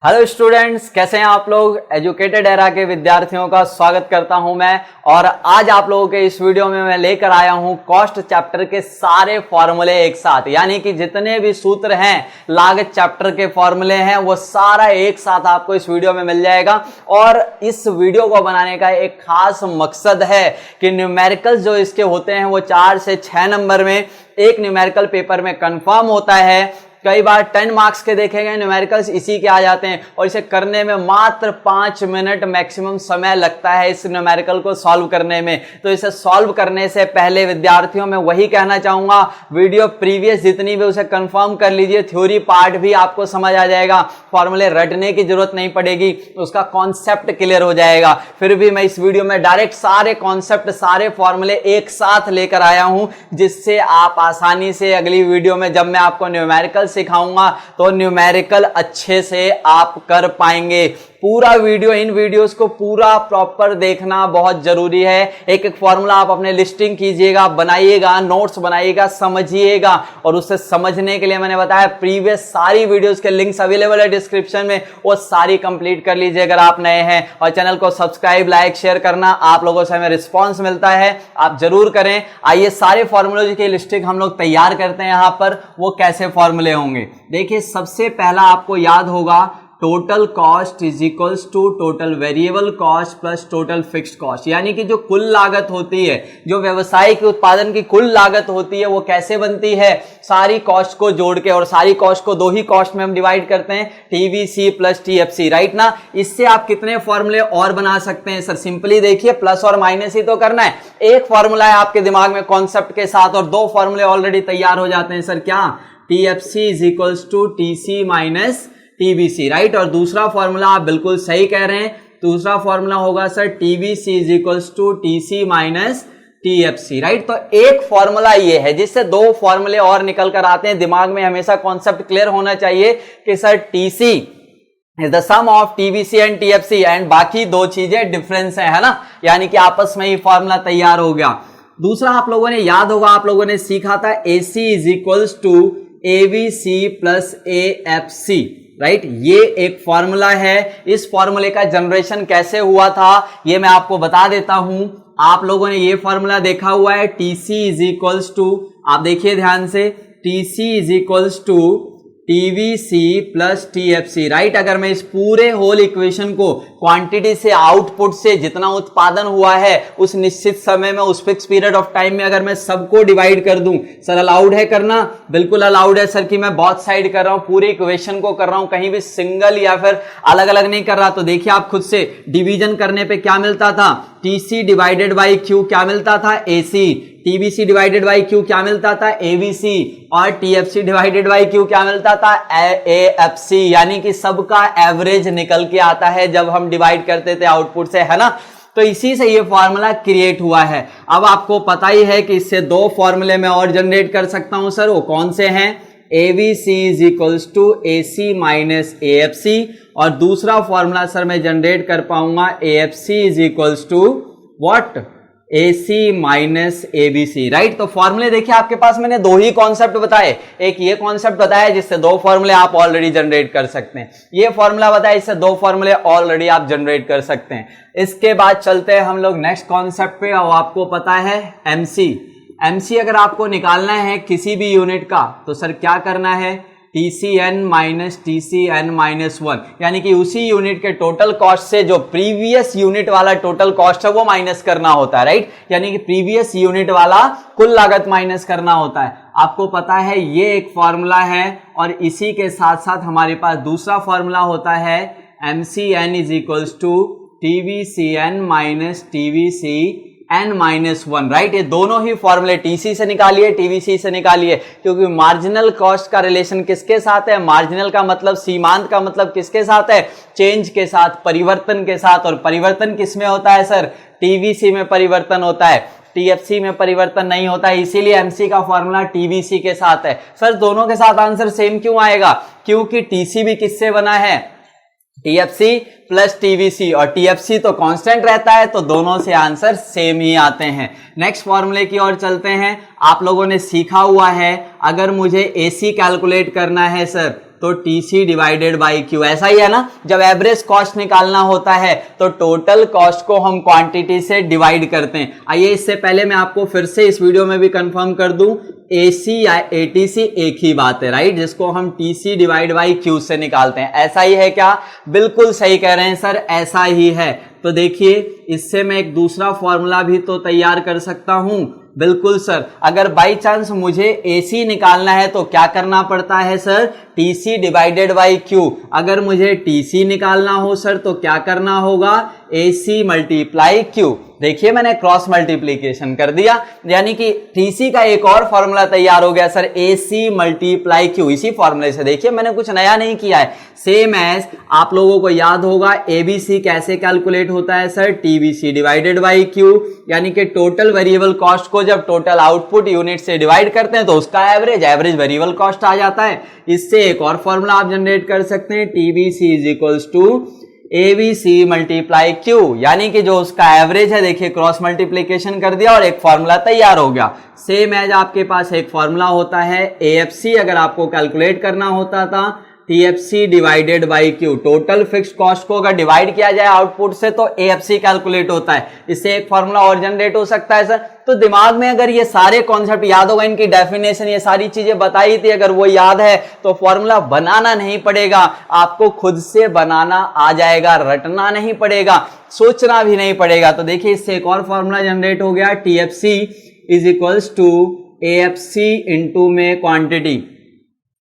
Hello students, कैसे हैं आप लोग। एजुकेटेड एरा के विद्यार्थियों का स्वागत करता हूं मैं। और आज आप लोगों के इस वीडियो में मैं लेकर आया हूं कॉस्ट चैप्टर के सारे फॉर्मूले एक साथ, यानी कि जितने भी सूत्र हैं लागत चैप्टर के फॉर्मूले हैं वो सारा एक साथ आपको इस वीडियो में मिल जाएगा। और इस वीडियो को बनाने का एक खास मकसद है कि न्यूमेरिकल्स जो इसके होते हैं वो 4 से 6 नंबर में एक न्यूमेरिकल पेपर में कंफर्म होता है। कई बार 10 मार्क्स के देखे गए न्यूमेरिकल्स इसी के आ जाते हैं और इसे करने में मात्र 5 मिनट मैक्सिमम समय लगता है इस न्यूमेरिकल को सॉल्व करने में। तो इसे सॉल्व करने से पहले विद्यार्थियों में वही कहना चाहूंगा, वीडियो प्रीवियस जितनी भी उसे कंफर्म कर लीजिए। थ्योरी पार्ट भी आपको समझ आ जाएगा, फॉर्मूले रटने की जरूरत नहीं पड़ेगी, उसका कॉन्सेप्ट क्लियर हो जाएगा। फिर भी मैं इस वीडियो में डायरेक्ट सारे कॉन्सेप्ट सारे फॉर्मूले एक साथ लेकर आया हूं, जिससे आप आसानी से अगली वीडियो में जब मैं आपको न्यूमेरिकल सिखाऊंगा तो न्यूमेरिकल अच्छे से आप कर पाएंगे। पूरा वीडियो, इन वीडियोस को पूरा प्रॉपर देखना बहुत जरूरी है। एक एक फॉर्मूला आप अपने लिस्टिंग कीजिएगा, बनाइएगा, नोट्स बनाइएगा, समझिएगा। और उससे समझने के लिए मैंने बताया प्रीवियस सारी वीडियोस के लिंक्स अवेलेबल है डिस्क्रिप्शन में, वो सारी कंप्लीट कर लीजिए अगर आप नए हैं। और चैनल को सब्सक्राइब, लाइक, शेयर करना आप लोगों से हमें रिस्पॉन्स मिलता है, आप जरूर करें। आइए सारे फॉर्मूले की लिस्टिंग हम लोग तैयार करते हैं। यहां पर वो कैसे फॉर्मूले होंगे, देखिए सबसे पहला आपको याद होगा total cost is equals to total variable cost plus total fixed cost. यानी कि जो कुल लागत होती है, जो व्यवसायिक उत्पादन की कुल लागत होती है, वो कैसे बनती है, सारी कॉस्ट को जोड़ के। और सारी कॉस्ट को दो ही कॉस्ट में हम डिवाइड करते हैं, टीवीसी प्लस टीएफसी, राइट ना। इससे आप कितने फॉर्मूले और बना सकते हैं सर, सिंपली देखिए प्लस और माइनस ही तो करना है। एक फॉर्मूला है आपके दिमाग में कॉन्सेप्ट के साथ और दो फॉर्मूले ऑलरेडी तैयार हो जाते हैं सर। क्या, TFC is equals to TC minus TBC, right. और दूसरा फॉर्मूला आप बिल्कुल सही कह रहे हैं, दूसरा फॉर्मूला होगा sir TBC is equals to TC minus TFC, right. तो एक फॉर्मूला ये है जिससे दो फॉर्मूले और निकल कर आते हैं। दिमाग में हमेशा कॉन्सेप्ट क्लियर होना चाहिए कि sir TC is the sum of TBC and TFC and बाकी दो चीजें डिफरेंस है ना, यानी कि आपस में ही फॉर्मूला तैयार हो गया। दूसरा आप लोगों ने याद होगा, आप लोगों ने सीखा था AC is equals to ABC plus AFC, right. ये एक फॉर्मूला है। इस फॉर्मूले का जनरेशन कैसे हुआ था ये मैं आपको बता देता हूं। आप लोगों ने ये फॉर्मूला देखा हुआ है, टीसी इज इक्वल्स टू, आप देखिए ध्यान से, TC is equals to TVC plus TFC, right. अगर मैं इस पूरे होल इक्वेशन को क्वांटिटी से, आउटपुट से, जितना उत्पादन हुआ है उस निश्चित समय में, उस फिक्स पीरियड ऑफ टाइम में, अगर मैं सबको डिवाइड कर दूं, सर अलाउड है करना, बिल्कुल अलाउड है सर कि मैं बहुत साइड कर रहा हूं, पूरे इक्वेशन को कर रहा हूं, कहीं भी सिंगल या फिर अलग अलग नहीं कर रहा। तो देखिए आप खुद से डिवीजन करने पे क्या मिलता था, टीसी डिवाइडेड बाई क्यू क्या मिलता था, AC, TBC divided by Q क्या मिलता था, एबीसी, और टीएफसी डिवाइडेड बाई क्यू क्या मिलता था, एएफसी। यानी कि सबका एवरेज निकल के आता है जब हम डिवाइड करते थे आउटपुट से, है ना। तो इसी से ये फॉर्मूला क्रिएट हुआ है। अब आपको पता ही है कि इससे दो फॉर्मूले मैं और जनरेट कर सकता हूं सर, वो कौन से हैं, ABC is equals to AC minus AFC, और दूसरा फॉर्मूला सर मैं जनरेट कर पाऊंगा AFC is equals to what, AC minus ABC, right. तो फॉर्मूले देखिए आपके पास मैंने दो ही कॉन्सेप्ट बताए, एक ये कॉन्सेप्ट बताया जिससे दो फॉर्मूले आप ऑलरेडी जनरेट कर सकते हैं, ये फॉर्मूला बताया इससे दो फॉर्मूले ऑलरेडी आप जनरेट कर सकते हैं। इसके बाद चलते हैं हम लोग नेक्स्ट कॉन्सेप्ट पे, और आपको पता है एमसी अगर आपको निकालना है किसी भी यूनिट का तो सर क्या करना है, TCN माइनस TCN माइनस 1, यानी कि उसी यूनिट के टोटल कॉस्ट से जो प्रीवियस यूनिट वाला टोटल कॉस्ट है वो माइनस करना होता है, राइट। यानी कि प्रीवियस यूनिट वाला कुल लागत माइनस करना होता है। आपको पता है ये एक फॉर्मूला है, और इसी के साथ साथ हमारे पास दूसरा फॉर्मूला होता है MCN is equals to TVCN minus TVC n minus 1, right. ये दोनों ही फॉर्मूले टीसी से निकालिए, टीवीसी से निकालिए, क्योंकि मार्जिनल कॉस्ट का रिलेशन किसके साथ है, मार्जिनल का मतलब, सीमांत का मतलब किसके साथ है, चेंज के साथ, परिवर्तन के साथ। और परिवर्तन किसमें होता है सर, टीवीसी में परिवर्तन होता है, टीएफसी में परिवर्तन नहीं होता है। इसीलिए एमसी का फॉर्मूला टीवीसी के साथ है। सर दोनों के साथ आंसर सेम क्यों आएगा, क्योंकि टीसी भी किससे बना है, टीएफसी प्लस टीवीसी, और टीएफसी तो कांस्टेंट रहता है, तो दोनों से आंसर सेम ही आते हैं। नेक्स्ट फॉर्मूले की ओर चलते हैं। आप लोगों ने सीखा हुआ है, अगर मुझे एसी कैलकुलेट करना है सर तो टीसी डिवाइडेड बाई क्यू, ऐसा ही है ना। जब एवरेज कॉस्ट निकालना होता है तो टोटल कॉस्ट को हम क्वांटिटी से डिवाइड करते हैं। आइए इससे पहले मैं आपको फिर से इस वीडियो में भी कंफर्म कर दूं, एसी या एटीसी एक ही बात है, राइट, जिसको हम टीसी डिवाइड बाई क्यू से निकालते हैं। ऐसा ही है क्या? बिल्कुल सही कह रहे हैं सर, ऐसा ही है। तो देखिए इससे मैं एक दूसरा फॉर्मूला भी तो तैयार कर सकता हूं। बिल्कुल सर, अगर बाई चांस मुझे एसी निकालना है तो क्या करना पड़ता है sir? TC divided by Q. अगर मुझे टीसी निकालना हो सर तो क्या करना होगा? AC multiply Q. देखिए मैंने क्रॉस मल्टीप्लीकेशन कर दिया, यानी कि टीसी का एक और फॉर्मूला तैयार हो गया सर, एसी मल्टीप्लाई क्यू। इसी फॉर्मूले से देखिए मैंने कुछ नया नहीं किया है, सेम एज आप लोगों को याद होगा एबीसी कैसे कैलकुलेट होता है sir? TBC divided by Q, यानी कि टोटल वेरिएबल कॉस्ट को जब टोटल आउटपुट यूनिट से डिवाइड करते हैं तो उसका एवरेज वेरिएबल कॉस्ट आ जाता है। इससे एक और फॉर्मूला आप जनरेट कर सकते हैं, TBC is equals to ABC multiply Q, यानी कि जो उसका एवरेज है, देखिए क्रॉस मल्टीप्लीकेशन कर दिया और एक फॉर्मूला तैयार हो गया। सेम एज आपके पास एक फॉर्मूला होता है एएफसी, अगर आपको कैलकुलेट करना होता था TFC divided by Q. Total fixed cost को अगर डिवाइड किया जाए आउटपुट से तो एएफसी कैलकुलेट होता है। इससे एक फॉर्मूला और जनरेट हो सकता है सर। तो दिमाग में अगर ये सारे कॉन्सेप्ट याद होगा, इनकी डेफिनेशन, ये सारी चीजें बताई थी, अगर वो याद है तो फॉर्मूला बनाना नहीं पड़ेगा, आपको खुद से बनाना आ जाएगा, रटना नहीं पड़ेगा, सोचना भी नहीं पड़ेगा। तो देखिए इससे एक और फॉर्मूला जनरेट हो गया, TFC is equals to AFC into में क्वांटिटी।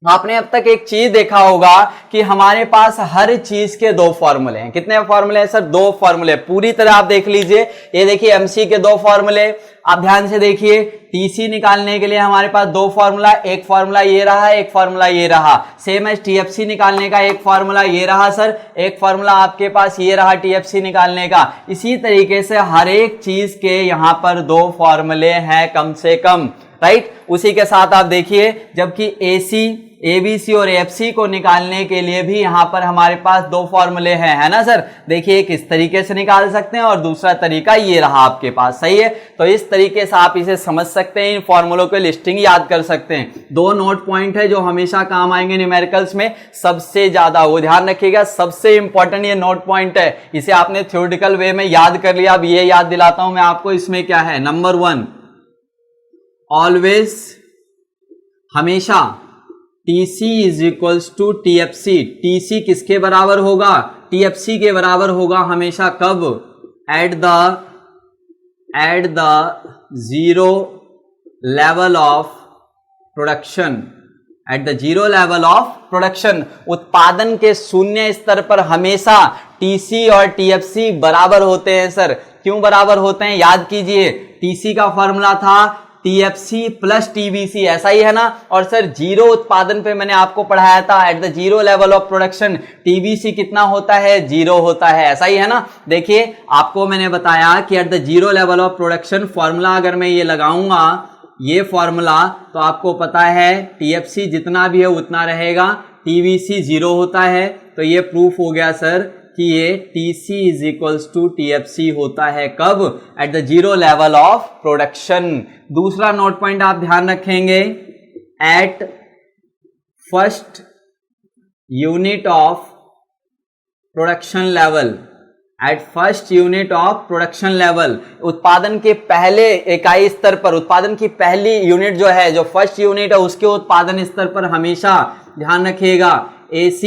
आपने अब तक एक चीज देखा होगा कि हमारे पास हर चीज के दो फॉर्मूले हैं। कितने फॉर्मूले हैं सर? दो फॉर्मूले। पूरी तरह आप देख लीजिए, ये देखिए एमसी के दो फॉर्मूले, आप ध्यान से देखिए। टीसी निकालने के लिए हमारे पास दो फॉर्मूला, एक फॉर्मूला ये रहा, एक फॉर्मूला ये रहा। सेम एज टीएफसी निकालने का एक फॉर्मूला ये रहा सर, एक फॉर्मूला आपके पास ये रहा टीएफसी निकालने का। इसी तरीके से हर एक चीज के यहां पर दो फॉर्मूले हैं कम से कम, राइट। उसी के साथ आप देखिए, जबकि एसी, एबीसी और एफसी को निकालने के लिए भी यहां पर हमारे पास दो फॉर्मूले हैं, है ना सर। देखिए एक इस तरीके से निकाल सकते हैं और दूसरा तरीका ये रहा आपके पास, सही है। तो इस तरीके से आप इसे समझ सकते हैं, इन फॉर्मूलों को लिस्टिंग याद कर सकते हैं। दो नोट पॉइंट है जो हमेशा काम आएंगे न्यूमेरिकल्स में, सबसे ज्यादा, वो ध्यान रखिएगा, सबसे इंपॉर्टेंट ये नोट पॉइंट है। इसे आपने थ्योरेटिकल वे में याद कर लिया, अब ये याद दिलाता हूं मैं आपको। इसमें क्या है? नंबर 1, ऑलवेज, हमेशा TC is equals to TFC। TC किसके बराबर होगा? TFC के बराबर होगा हमेशा। कब? At the zero level of production. Eight the zero level of production, उत्पादन के शून्य स्तर पर हमेशा TC और TFC बराबर होते हैं सर। क्यों बराबर होते हैं? याद कीजिए, TC का फॉर्मूला था TFC प्लस TBC, ऐसा ही है ना। और सर जीरो उत्पादन पे मैंने आपको पढ़ाया था, eight the zero level of production TBC कितना होता है? जीरो होता है, ऐसा ही है ना। देखिए आपको मैंने बताया कि eight the zero level of production, formula अगर मैं ये लगाऊंगा, ये फॉर्मूला, तो आपको पता है TFC जितना भी है उतना रहेगा, TBC जीरो होता है। तो ये प्रूफ हो गया सर कि ये TC is equals to TFC होता है। कब? At the zero level of production. दूसरा नोट पॉइंट आप ध्यान रखेंगे, at first unit of production level. At first unit of production level, उत्पादन के पहले इकाई स्तर पर, उत्पादन की पहली यूनिट जो है, जो फर्स्ट यूनिट है, उसके उत्पादन स्तर पर हमेशा ध्यान रखिएगा AC,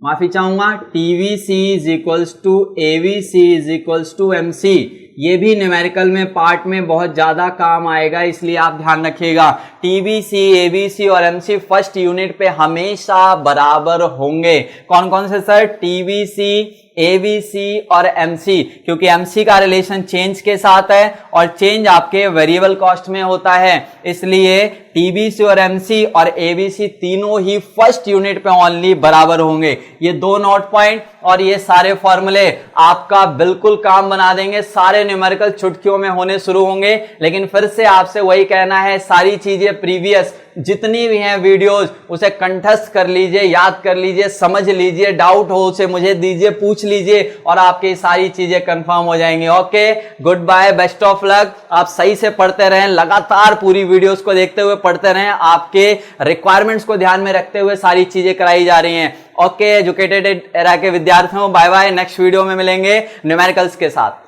माफी चाहूंगा, TVC is equals to AVC is equals to MC। ये भी न्यूमेरिकल में पार्ट में बहुत ज्यादा काम आएगा, इसलिए आप ध्यान रखिएगा। TBC, ABC और MC फर्स्ट यूनिट पे हमेशा बराबर होंगे। कौन कौन से सर? TBC, ABC और MC, क्योंकि MC का रिलेशन चेंज के साथ है और चेंज आपके वेरिएबल कॉस्ट में होता है, इसलिए TBC और MC और ABC तीनों ही फर्स्ट यूनिट पे ओनली बराबर होंगे। ये दो नोट पॉइंट। और ये सारे फॉर्मूले आपका बिल्कुल काम बना देंगे। सारे न्यूमेरिकल चुटकियों में होने शुरू होंगे। लेकिन फिर से आपसे वही कहना है, सारी चीजें प्रीवियस जितनी भी हैं वीडियोस उसे कंठस्थ कर लीजिए, याद कर लीजिए, समझ लीजिए, डाउट हो उसे मुझे दीजिए, पूछ लीजिए और आपकी सारी चीजें कंफर्म हो जाएंगी। Okay, good bye, best of luck. आप सही से पढ़ते रहें, लगातार पूरी वीडियोस को देखते हुए पढ़ते रहें। आपके रिक्वायरमेंट्स को ध्यान में रखते हुए सारी चीजें कराई जा रही हैं। ओके, एजुकेटेड एरा के विद्यार्थियों, बाय बाय। नेक्स्ट वीडियो में मिलेंगे न्यूमेरिकल्स के साथ।